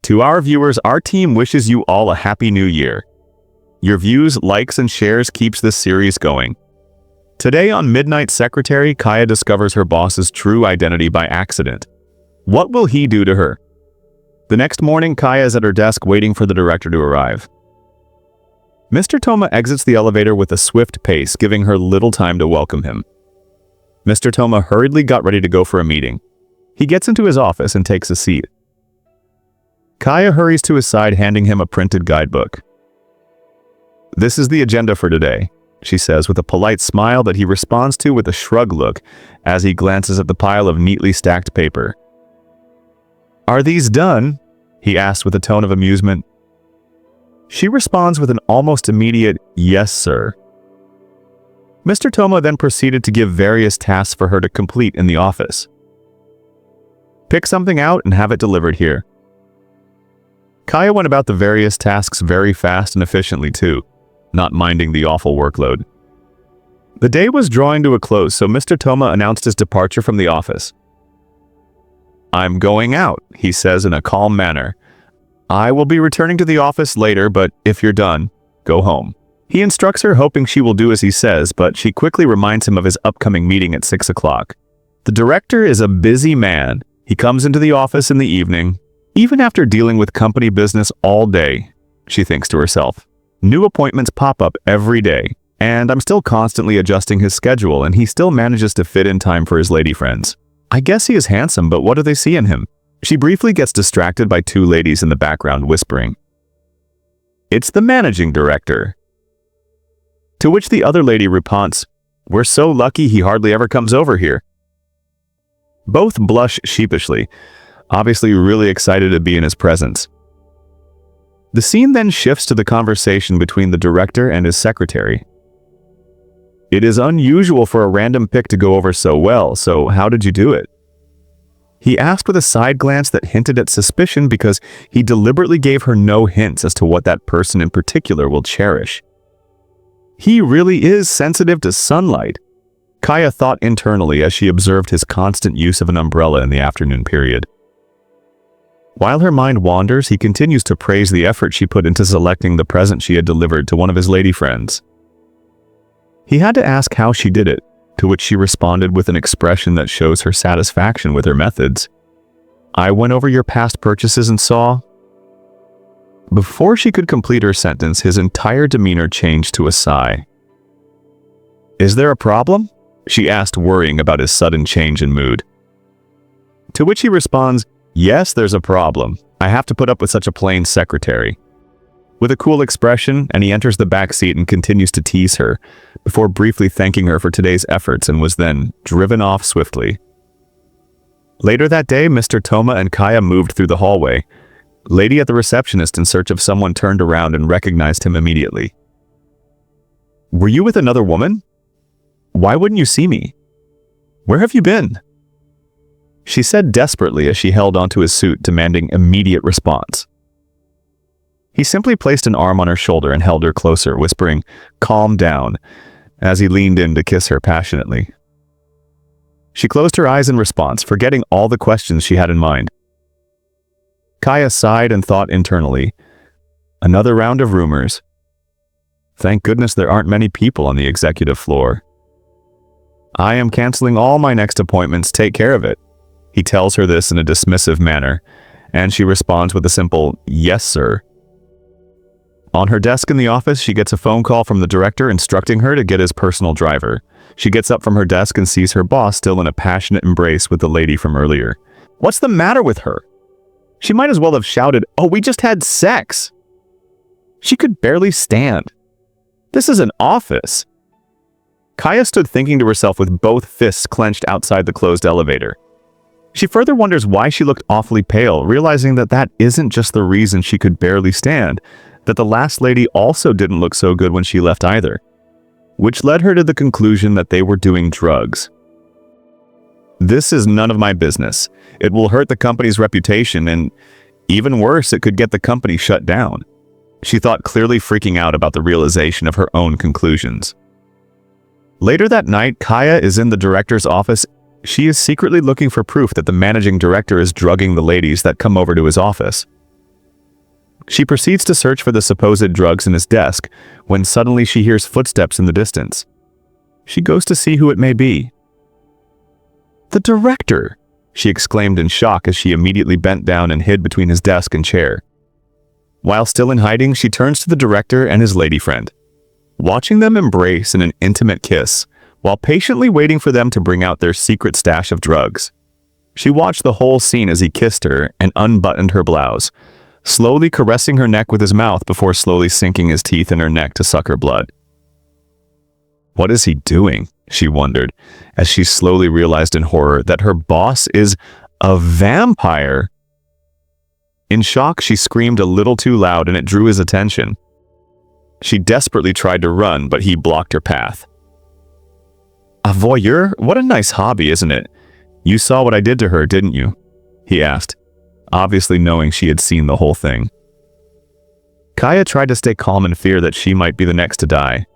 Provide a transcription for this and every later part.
To our viewers, our team wishes you all a happy new year. Your views, likes, and shares keeps this series going. Today on Midnight Secretary, Kaya discovers her boss's true identity by accident. What will he do to her? The next morning, Kaya is at her desk waiting for the director to arrive. Mr. Tohma exits the elevator with a swift pace, giving her little time to welcome him. Mr. Tohma hurriedly got ready to go for a meeting. He gets into his office and takes a seat. Kaya hurries to his side, handing him a printed guidebook. "This is the agenda for today," she says with a polite smile that he responds to with a shrug look as he glances at the pile of neatly stacked paper. "Are these done?" he asks with a tone of amusement. She responds with an almost immediate, "Yes, sir." Mr. Tohma then proceeded to give various tasks for her to complete in the office. "Pick something out and have it delivered here." Kaya went about the various tasks very fast and efficiently too, not minding the awful workload. The day was drawing to a close, so Mr. Tohma announced his departure from the office. "I'm going out," he says in a calm manner. "I will be returning to the office later, but if you're done, go home." He instructs her, hoping she will do as he says, but she quickly reminds him of his upcoming meeting at 6 o'clock. The director is a busy man. He comes into the office in the evening. Even after dealing with company business all day, she thinks to herself, new appointments pop up every day, and I'm still constantly adjusting his schedule, and he still manages to fit in time for his lady friends. I guess he is handsome, but what do they see in him? She briefly gets distracted by two ladies in the background whispering. "It's the managing director." To which the other lady responds, "We're so lucky he hardly ever comes over here." Both blush sheepishly, obviously really excited to be in his presence. The scene then shifts to the conversation between the director and his secretary. "It is unusual for a random pick to go over so well, so how did you do it?" He asked with a side glance that hinted at suspicion because he deliberately gave her no hints as to what that person in particular will cherish. He really is sensitive to sunlight, Kaya thought internally as she observed his constant use of an umbrella in the afternoon period. While her mind wanders, he continues to praise the effort she put into selecting the present she had delivered to one of his lady friends. He had to ask how she did it, to which she responded with an expression that shows her satisfaction with her methods. "I went over your past purchases and saw..." Before she could complete her sentence, his entire demeanor changed to a sigh. "Is there a problem?" she asked, worrying about his sudden change in mood. To which he responds, "Yes, there's a problem. I have to put up with such a plain secretary." With a cool expression, and he enters the back seat and continues to tease her, before briefly thanking her for today's efforts and was then driven off swiftly. Later that day, Mr. Tohma and Kaya moved through the hallway. Lady at the receptionist in search of someone turned around and recognized him immediately. "Were you with another woman? Why wouldn't you see me? Where have you been?" she said desperately as she held onto his suit, demanding immediate response. He simply placed an arm on her shoulder and held her closer, whispering, "Calm down," as he leaned in to kiss her passionately. She closed her eyes in response, forgetting all the questions she had in mind. Kaya sighed and thought internally, another round of rumors. Thank goodness there aren't many people on the executive floor. "I am canceling all my next appointments, take care of it." He tells her this in a dismissive manner, and she responds with a simple, "Yes, sir." On her desk in the office, she gets a phone call from the director instructing her to get his personal driver. She gets up from her desk and sees her boss still in a passionate embrace with the lady from earlier. What's the matter with her? She might as well have shouted, "Oh, we just had sex!" She could barely stand. This is an office. Kaya stood thinking to herself with both fists clenched outside the closed elevator. She further wonders why she looked awfully pale, realizing that that isn't just the reason she could barely stand, that the last lady also didn't look so good when she left either, which led her to the conclusion that they were doing drugs. "This is none of my business. It will hurt the company's reputation, and even worse, it could get the company shut down," she thought, clearly freaking out about the realization of her own conclusions. Later that night, Kaya is in the director's office. She is secretly looking for proof that the managing director is drugging the ladies that come over to his office. She proceeds to search for the supposed drugs in his desk, when suddenly she hears footsteps in the distance. She goes to see who it may be. "The director!" she exclaimed in shock as she immediately bent down and hid between his desk and chair. While still in hiding, she turns to the director and his lady friend, watching them embrace in an intimate kiss, while patiently waiting for them to bring out their secret stash of drugs. She watched the whole scene as he kissed her and unbuttoned her blouse, slowly caressing her neck with his mouth before slowly sinking his teeth in her neck to suck her blood. What is he doing? She wondered, as she slowly realized in horror that her boss is a vampire. In shock, she screamed a little too loud and it drew his attention. She desperately tried to run, but he blocked her path. "A voyeur? What a nice hobby, isn't it? You saw what I did to her, didn't you?" he asked, obviously knowing she had seen the whole thing. Kaya tried to stay calm in fear that she might be the next to die.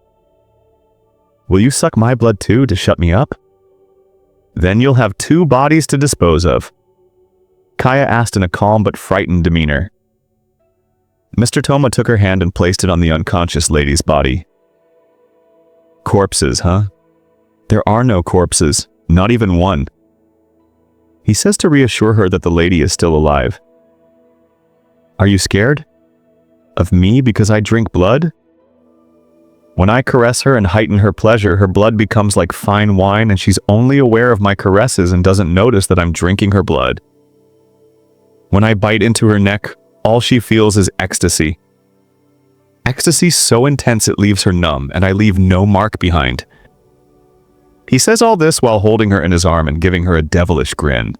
"Will you suck my blood too to shut me up? Then you'll have 2 bodies to dispose of," Kaya asked in a calm but frightened demeanor. Mr. Tohma took her hand and placed it on the unconscious lady's body. "Corpses, huh? There are no corpses, not even one." He says to reassure her that the lady is still alive. "Are you scared? Of me because I drink blood? When I caress her and heighten her pleasure, her blood becomes like fine wine and she's only aware of my caresses and doesn't notice that I'm drinking her blood. When I bite into her neck, all she feels is ecstasy. Ecstasy so intense it leaves her numb, and I leave no mark behind." He says all this while holding her in his arm and giving her a devilish grin.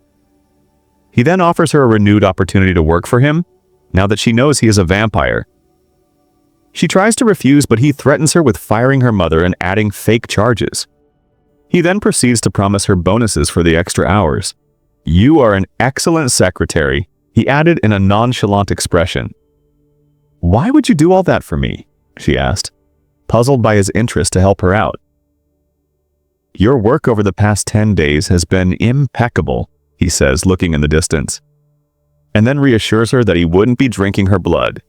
He then offers her a renewed opportunity to work for him, now that she knows he is a vampire. She tries to refuse, but he threatens her with firing her mother and adding fake charges. He then proceeds to promise her bonuses for the extra hours. "You are an excellent secretary," he added in a nonchalant expression. "Why would you do all that for me?" she asked, puzzled by his interest to help her out. "Your work over the past 10 days has been impeccable," he says, looking in the distance, and then reassures her that he wouldn't be drinking her blood,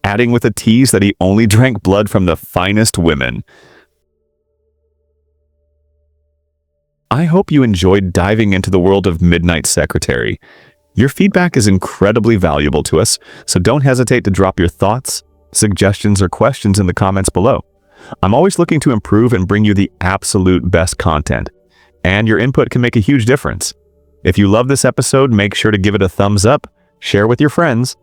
adding with a tease that he only drank blood from the finest women. I hope you enjoyed diving into the world of Midnight Secretary. Your feedback is incredibly valuable to us, so don't hesitate to drop your thoughts, suggestions, or questions in the comments below. I'm always looking to improve and bring you the absolute best content, and your input can make a huge difference. If you love this episode, make sure to give it a thumbs up, share with your friends,